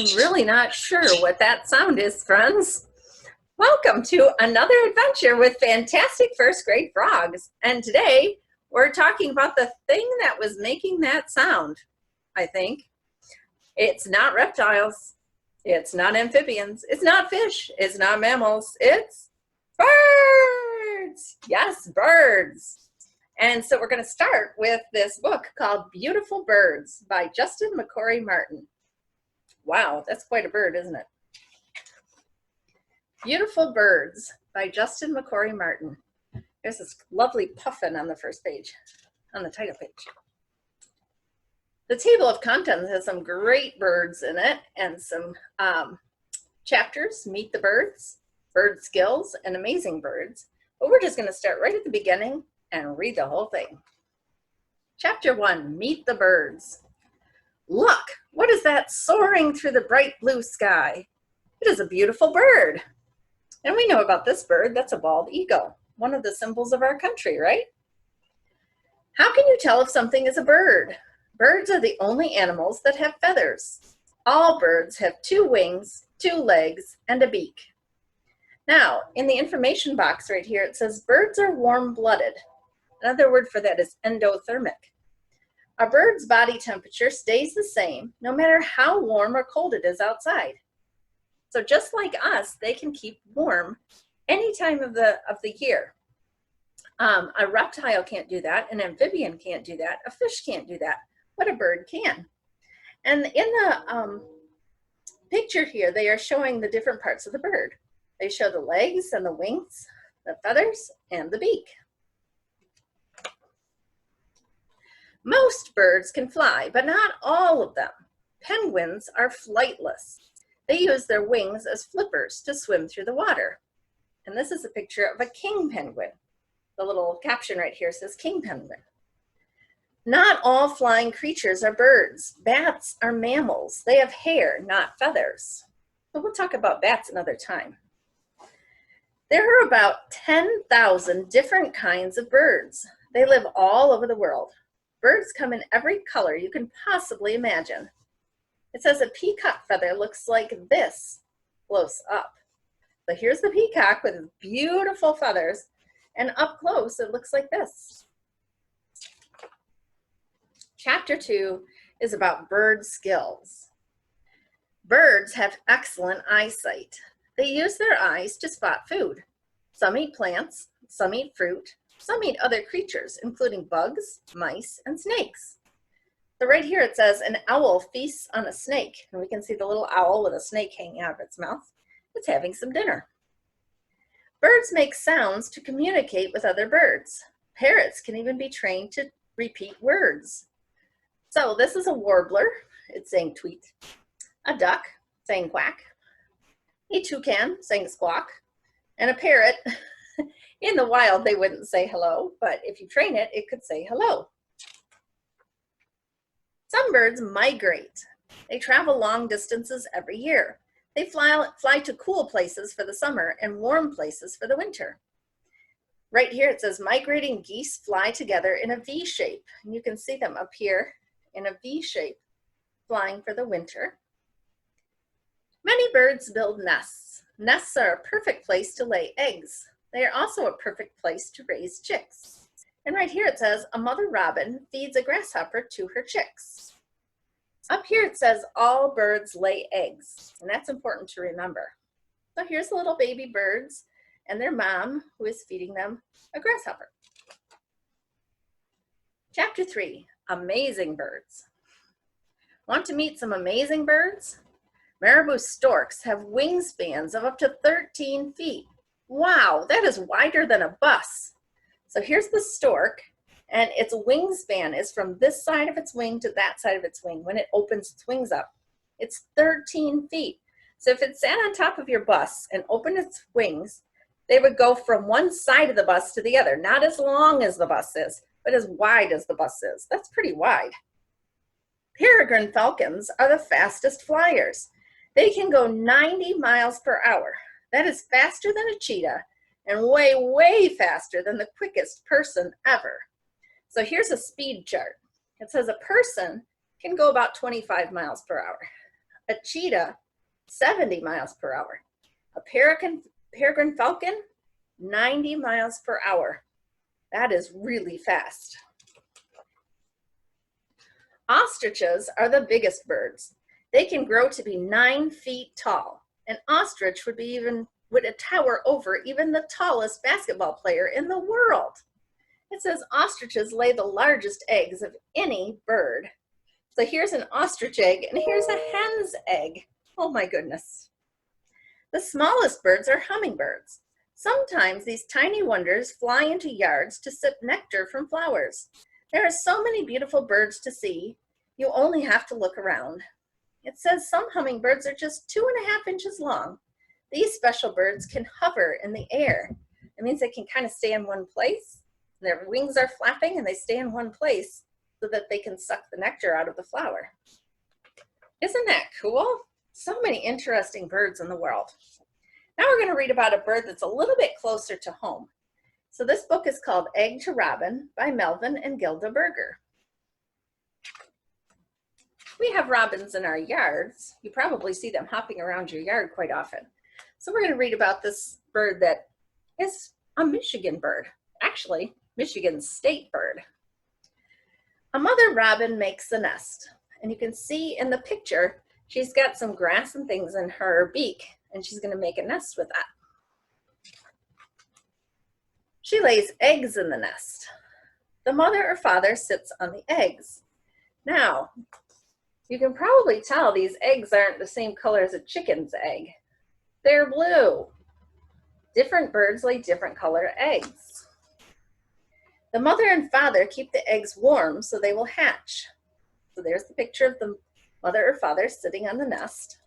I'm really not sure what that sound is, friends. Welcome to another adventure with fantastic first grade frogs. And today we're talking about the thing that was making that sound, I think. It's not reptiles. It's not amphibians. It's not fish. It's not mammals. It's birds. Yes, birds. And so we're going to start with this book called Beautiful Birds by Justin McCory Martin. Wow, that's quite a bird, isn't it? Beautiful Birds by Justin McCory Martin. There's this lovely puffin on the first page, on the title page. The table of contents has some great birds in it and some chapters, Meet the Birds, Bird Skills, and Amazing Birds. But we're just going to start right at the beginning and read the whole thing. Chapter 1, Meet the Birds. Look, what is that soaring through the bright blue sky? It is a beautiful bird. And we know about this bird, that's a bald eagle, one of the symbols of our country, right? How can you tell if something is a bird? Birds are the only animals that have feathers. All birds have 2 wings, 2 legs, and a beak. Now, in the information box right here, it says birds are warm-blooded. Another word for that is endothermic. A bird's body temperature stays the same no matter how warm or cold it is outside. So just like us, they can keep warm any time of the year. A reptile can't do that, an amphibian can't do that, a fish can't do that, but a bird can. And in the picture here, they are showing the different parts of the bird. They show the legs and the wings, the feathers, and the beak. Most birds can fly, but not all of them. Penguins are flightless. They use their wings as flippers to swim through the water. And this is a picture of a king penguin. The little caption right here says king penguin. Not all flying creatures are birds. Bats are mammals. They have hair, not feathers. But we'll talk about bats another time. There are about 10,000 different kinds of birds. They live all over the world. Birds come in every color you can possibly imagine. It says a peacock feather looks like this close up. So here's the peacock with beautiful feathers, and up close it looks like this. Chapter 2 is about bird skills. Birds have excellent eyesight. They use their eyes to spot food. Some eat plants, some eat fruit, some eat other creatures, including bugs, mice, and snakes. So right here it says an owl feasts on a snake, and we can see the little owl with a snake hanging out of its mouth. It's having some dinner. Birds make sounds to communicate with other birds. Parrots can even be trained to repeat words. So this is a warbler, it's saying tweet, a duck saying quack, a toucan saying squawk, and a parrot. In the wild, they wouldn't say hello, but if you train it, it could say hello. Some birds migrate. They travel long distances every year. They fly to cool places for the summer and warm places for the winter. Right here it says migrating geese fly together in a V shape. And you can see them up here in a V shape, flying for the winter. Many birds build nests. Nests are a perfect place to lay eggs. They are also a perfect place to raise chicks. And right here it says, a mother robin feeds a grasshopper to her chicks. Up here it says, all birds lay eggs. And that's important to remember. So here's the little baby birds and their mom who is feeding them a grasshopper. Chapter 3, Amazing Birds. Want to meet some amazing birds? Marabou storks have wingspans of up to 13 feet. Wow, that is wider than a bus. So here's the stork, and its wingspan is from this side of its wing to that side of its wing. When it opens its wings up, it's 13 feet. So if it sat on top of your bus and opened its wings, they would go from one side of the bus to the other. Not as long as the bus is, but as wide as the bus is. That's pretty wide. Peregrine falcons are the fastest flyers. They can go 90 miles per hour. That is faster than a cheetah and way, way faster than the quickest person ever. So here's a speed chart. It says a person can go about 25 miles per hour. A cheetah, 70 miles per hour. A peregrine falcon, 90 miles per hour. That is really fast. Ostriches are the biggest birds. They can grow to be 9 feet tall. An ostrich would tower over even the tallest basketball player in the world. It says ostriches lay the largest eggs of any bird. So here's an ostrich egg and here's a hen's egg. Oh my goodness. The smallest birds are hummingbirds. Sometimes these tiny wonders fly into yards to sip nectar from flowers. There are so many beautiful birds to see, you only have to look around. It says some hummingbirds are just 2.5 inches long. These special birds can hover in the air. It means they can kind of stay in one place. Their wings are flapping and they stay in one place so that they can suck the nectar out of the flower. Isn't that cool? So many interesting birds in the world. Now we're going to read about a bird that's a little bit closer to home. So this book is called Egg to Robin by Melvin and Gilda Berger. We have robins in our yards. You probably see them hopping around your yard quite often. So we're going to read about this bird that is a Michigan bird, actually Michigan's state bird. A mother robin makes a nest, and you can see in the picture she's got some grass and things in her beak, and she's going to make a nest with that. She lays eggs in the nest. The mother or father sits on the eggs. Now, you can probably tell these eggs aren't the same color as a chicken's egg. They're blue. Different birds lay different colored eggs. The mother and father keep the eggs warm so they will hatch. So there's the picture of the mother or father sitting on the nest.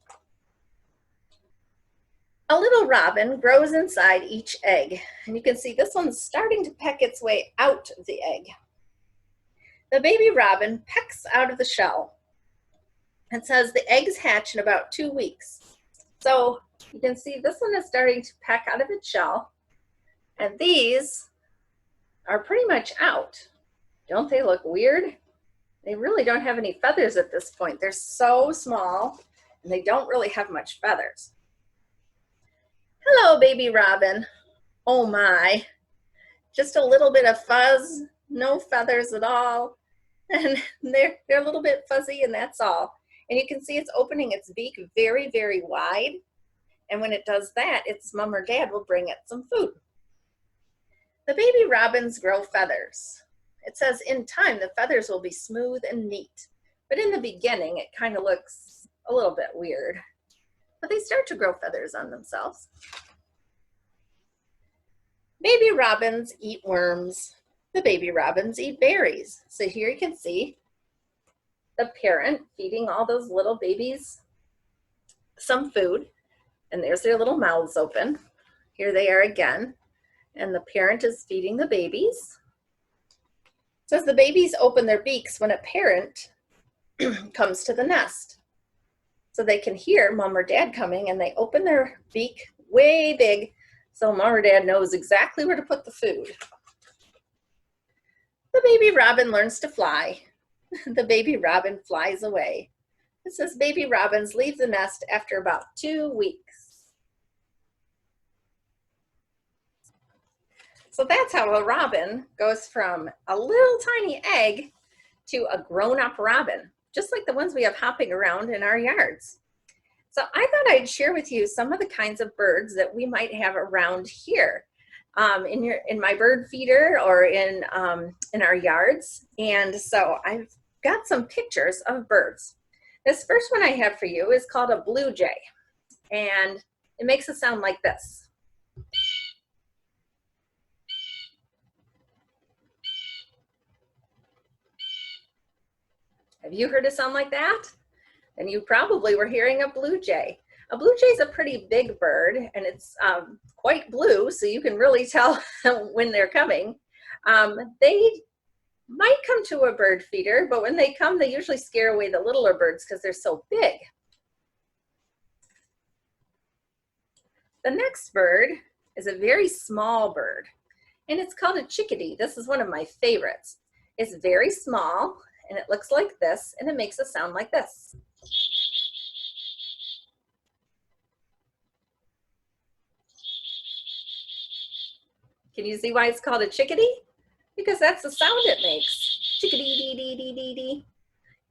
A little robin grows inside each egg, and you can see this one's starting to peck its way out of the egg. The baby robin pecks out of the shell and says the eggs hatch in about 2 weeks. So you can see this one is starting to peck out of its shell, and these are pretty much out. Don't they look weird? They really don't have any feathers at this point. They're so small, and they don't really have much feathers. Hello, baby robin. Oh my, just a little bit of fuzz, no feathers at all. And they're a little bit fuzzy, and that's all. And you can see it's opening its beak very, very wide. And when it does that, its mom or dad will bring it some food. The baby robins grow feathers. It says in time, the feathers will be smooth and neat. But in the beginning, it kind of looks a little bit weird. But they start to grow feathers on themselves. Baby robins eat worms. The baby robins eat berries. So here you can see the parent feeding all those little babies some food. And there's their little mouths open. Here they are again. And the parent is feeding the babies. It says the babies open their beaks when a parent comes to the nest. So they can hear mom or dad coming, and they open their beak way big so mom or dad knows exactly where to put the food. The baby robin learns to fly. The baby robin flies away. It says baby robins leave the nest after about 2 weeks. So that's how a robin goes from a little tiny egg to a grown-up robin, just like the ones we have hopping around in our yards. So I thought I'd share with you some of the kinds of birds that we might have around here in my bird feeder or in our yards. And so I've got some pictures of birds. This first one I have for you is called a blue jay, and it makes a sound like this. Have you heard a sound like that? Then you probably were hearing a blue jay. A blue jay is a pretty big bird, and it's quite blue, so you can really tell when they're coming. They might come to a bird feeder, but when they come, they usually scare away the littler birds because they're so big. The next bird is a very small bird, and it's called a chickadee. This is one of my favorites. It's very small, and it looks like this, and it makes a sound like this. Can you see why it's called a chickadee? Because that's the sound it makes. Chickadee-dee-dee-dee-dee-dee.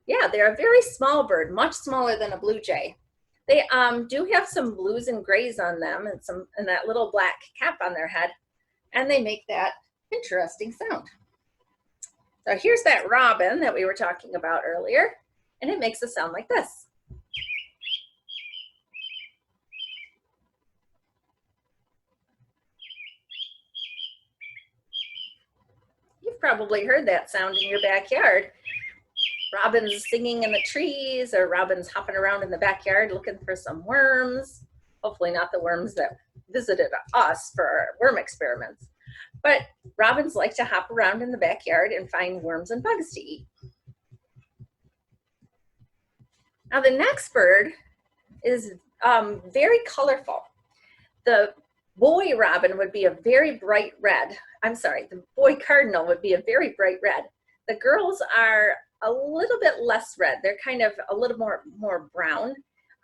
Yeah, they're a very small bird, much smaller than a blue jay. They do have some blues and grays on them and that little black cap on their head, and they make that interesting sound. So here's that robin that we were talking about earlier, and it makes a sound like this. You've probably heard that sound in your backyard. Robins singing in the trees, or robins hopping around in the backyard looking for some worms. Hopefully not the worms that visited us for our worm experiments. But robins like to hop around in the backyard and find worms and bugs to eat. Now the next bird is very colorful. The boy robin would be a very bright red. I'm sorry, the boy cardinal would be a very bright red. The girls are a little bit less red. They're kind of a little more brown.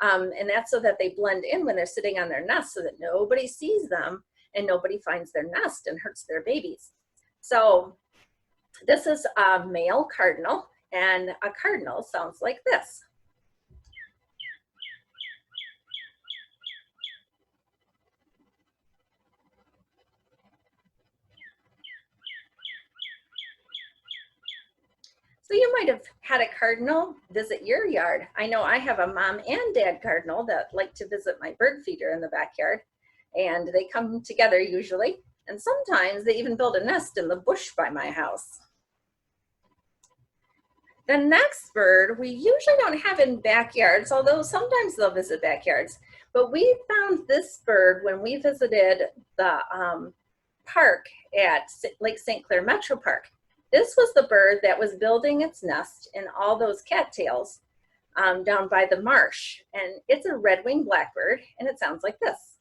And that's so that they blend in when they're sitting on their nest so that nobody sees them and nobody finds their nest and hurts their babies. So this is a male cardinal, and a cardinal sounds like this. So you might have had a cardinal visit your yard. I know I have a mom and dad cardinal that like to visit my bird feeder in the backyard, and they come together usually, and sometimes they even build a nest in the bush by my house. The next bird we usually don't have in backyards, although sometimes they'll visit backyards, but we found this bird when we visited the park at Lake St. Clair Metro Park. This was the bird that was building its nest in all those cattails down by the marsh. And it's a red-winged blackbird, and it sounds like this.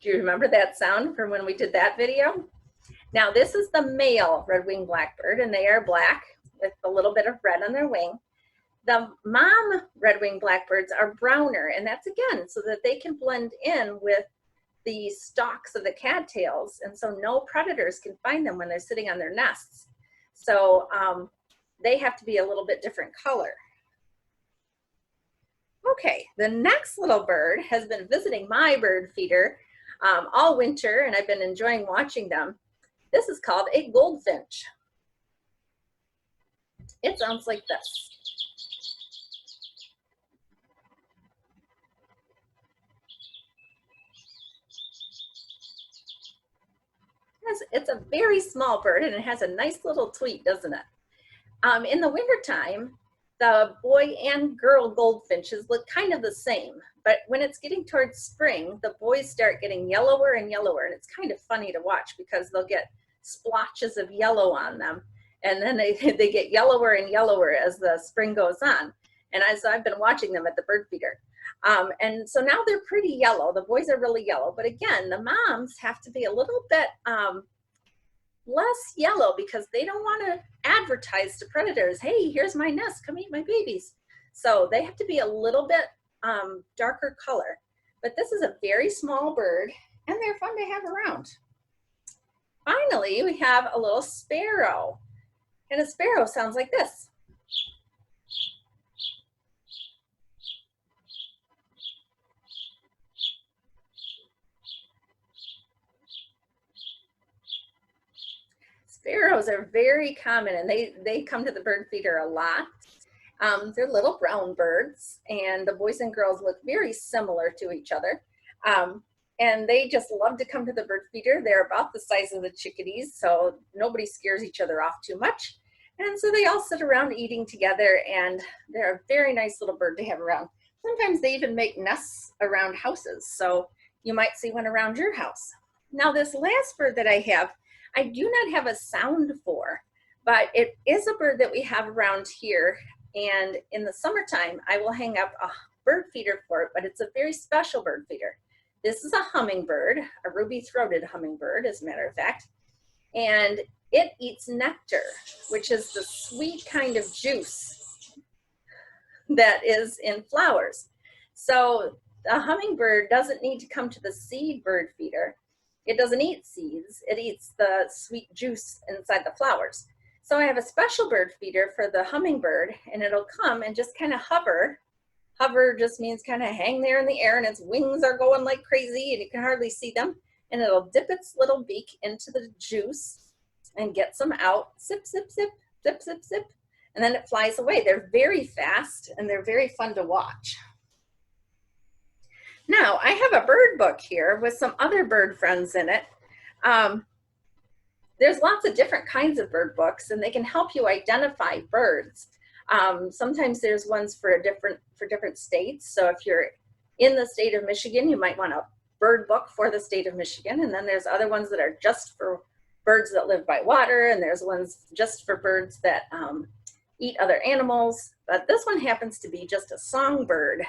Do you remember that sound from when we did that video? Now this is the male red-winged blackbird, and they are black with a little bit of red on their wing. The mom red-winged blackbirds are browner, and that's again so that they can blend in with the stalks of the cattails, and so no predators can find them when they're sitting on their nests. So they have to be a little bit different color. Okay, the next little bird has been visiting my bird feeder all winter, and I've been enjoying watching them. This is called a goldfinch. It sounds like this. It's a very small bird, and it has a nice little tweet, doesn't it? In the wintertime, the boy and girl goldfinches look kind of the same, but when it's getting towards spring, the boys start getting yellower and yellower, and it's kind of funny to watch because they'll get splotches of yellow on them, and then they get yellower and yellower as the spring goes on. And so I've been watching them at the bird feeder. And so now they're pretty yellow. The boys are really yellow, but again, the moms have to be a little bit less yellow because they don't want to advertise to predators, hey, here's my nest, come eat my babies. So they have to be a little bit darker color. But this is a very small bird, and they're fun to have around. Finally, we have a little sparrow, and a sparrow sounds like this. Sparrows are very common, and they come to the bird feeder a lot. They're little brown birds, and the boys and girls look very similar to each other. And they just love to come to the bird feeder. They're about the size of the chickadees, so nobody scares each other off too much. And so they all sit around eating together, and they're a very nice little bird to have around. Sometimes they even make nests around houses, so you might see one around your house. Now this last bird that I have, I do not have a sound for, but it is a bird that we have around here. And in the summertime, I will hang up a bird feeder for it, but it's a very special bird feeder. This is a hummingbird, a ruby-throated hummingbird, as a matter of fact. And it eats nectar, which is the sweet kind of juice that is in flowers. So the hummingbird doesn't need to come to the seed bird feeder. It doesn't eat seeds, it eats the sweet juice inside the flowers. So I have a special bird feeder for the hummingbird, and it'll come and just kind of hover. Hover just means kind of hang there in the air, and its wings are going like crazy and you can hardly see them. And it'll dip its little beak into the juice and get some out, sip, sip, sip, sip, sip, sip, and then it flies away. They're very fast and they're very fun to watch. Now, I have a bird book here with some other bird friends in it. There's lots of different kinds of bird books, and they can help you identify birds. Sometimes there's ones for different states. So if you're in the state of Michigan, you might want a bird book for the state of Michigan. And then there's other ones that are just for birds that live by water, and there's ones just for birds that eat other animals. But this one happens to be just a songbird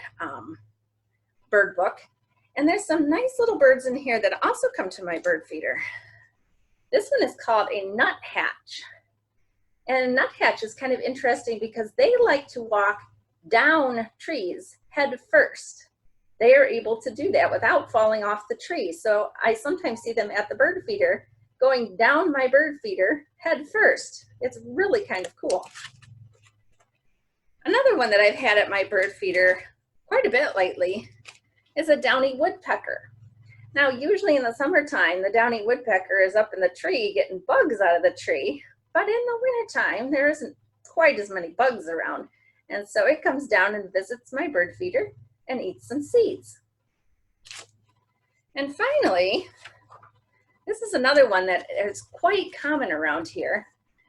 bird book. And there's some nice little birds in here that also come to my bird feeder. This one is called a nuthatch. And a nuthatch is kind of interesting because they like to walk down trees head first. They are able to do that without falling off the tree. So I sometimes see them at the bird feeder going down my bird feeder head first. It's really kind of cool. Another one that I've had at my bird feeder quite a bit lately is a downy woodpecker. Now, usually in the summertime, the downy woodpecker is up in the tree getting bugs out of the tree, but in the wintertime, there isn't quite as many bugs around. And so it comes down and visits my bird feeder and eats some seeds. And finally, this is another one that is quite common around here,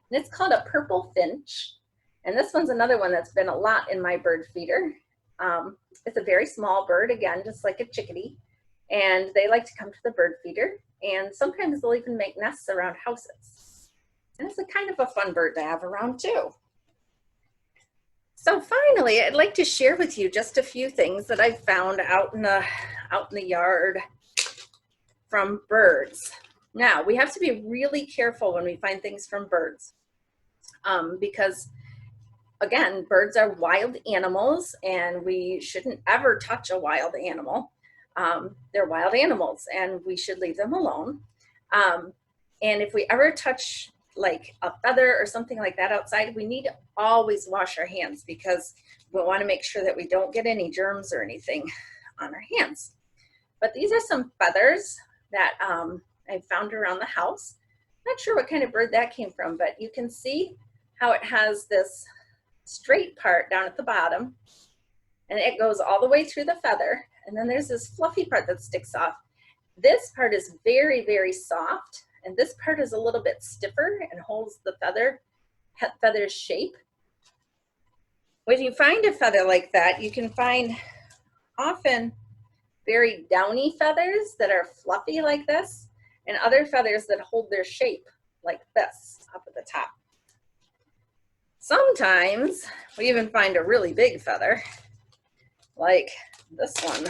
and it's called a purple finch. And this one's another one that's been a lot in my bird feeder. It's a very small bird, again, just like a chickadee. And they like to come to the bird feeder, and sometimes they'll even make nests around houses. And it's a kind of a fun bird to have around too. So finally, I'd like to share with you just a few things that I've found out in the yard from birds. Now, we have to be really careful when we find things from birds because, again, birds are wild animals, and we shouldn't ever touch a wild animal. They're wild animals, and we should leave them alone. And if we ever touch like a feather or something like that outside, we need to always wash our hands because we want to make sure that we don't get any germs or anything on our hands. But these are some feathers that I found around the house. Not sure what kind of bird that came from, but you can see how it has this straight part down at the bottom, and it goes all the way through the feather. And then there's this fluffy part that sticks off. This part is very, very soft, and this part is a little bit stiffer and holds the feather's shape. When you find a feather like that, you can find often very downy feathers that are fluffy like this, and other feathers that hold their shape like this up at the top. Sometimes we even find a really big feather like this one.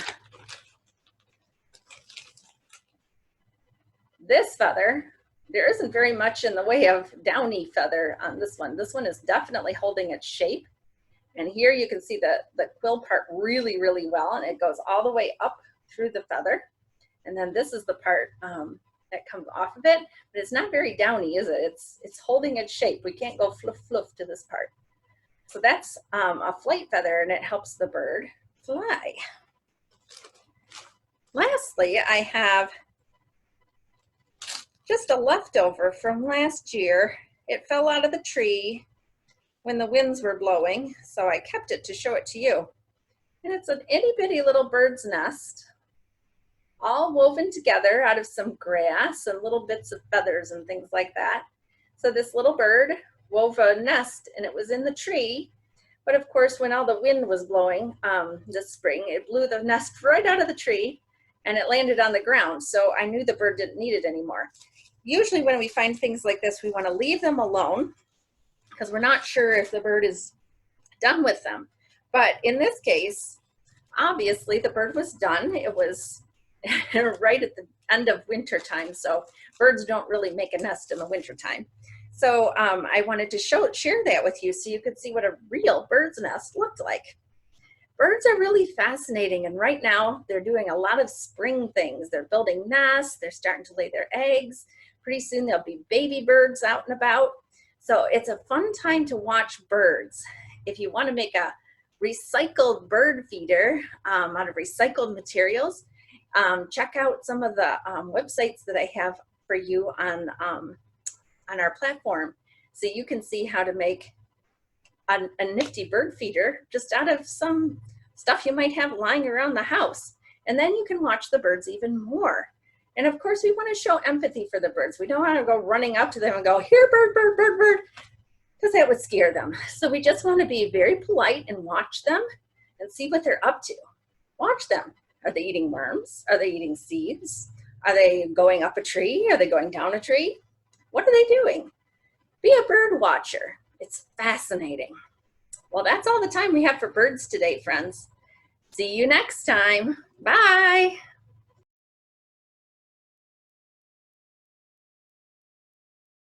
This feather, there isn't very much in the way of downy feather on this one. This one is definitely holding its shape. And here you can see the quill part really, really well, and it goes all the way up through the feather. And then this is the part that comes off of it, but it's not very downy, is it? It's holding its shape. We can't go fluff, fluff to this part. So that's a flight feather, and it helps the bird fly. Lastly, I have just a leftover from last year. It fell out of the tree when the winds were blowing, so I kept it to show it to you. And it's an itty bitty little bird's nest, all woven together out of some grass and little bits of feathers and things like that. So this little bird wove a nest, and it was in the tree. But of course, when all the wind was blowing this spring, it blew the nest right out of the tree, and it landed on the ground. So I knew the bird didn't need it anymore. Usually when we find things like this, we want to leave them alone because we're not sure if the bird is done with them. But in this case, obviously the bird was done. It was right at the end of winter time, so birds don't really make a nest in the winter time. So I wanted to share that with you so you could see what a real bird's nest looked like. Birds are really fascinating, and right now they're doing a lot of spring things. They're building nests, they're starting to lay their eggs. Pretty soon there'll be baby birds out and about. So it's a fun time to watch birds. If you want to make a recycled bird feeder out of recycled materials, check out some of the websites that I have for you on our platform, so you can see how to make a nifty bird feeder just out of some stuff you might have lying around the house. And then you can watch the birds even more. And of course, we want to show empathy for the birds. We don't want to go running up to them and go, here, bird, bird, bird, bird, because that would scare them. So we just want to be very polite and watch them and see what they're up to. Watch them. Are they eating worms? Are they eating seeds? Are they going up a tree? Are they going down a tree? What are they doing? Be a bird watcher. It's fascinating. Well, that's all the time we have for birds today, friends. See you next time. Bye.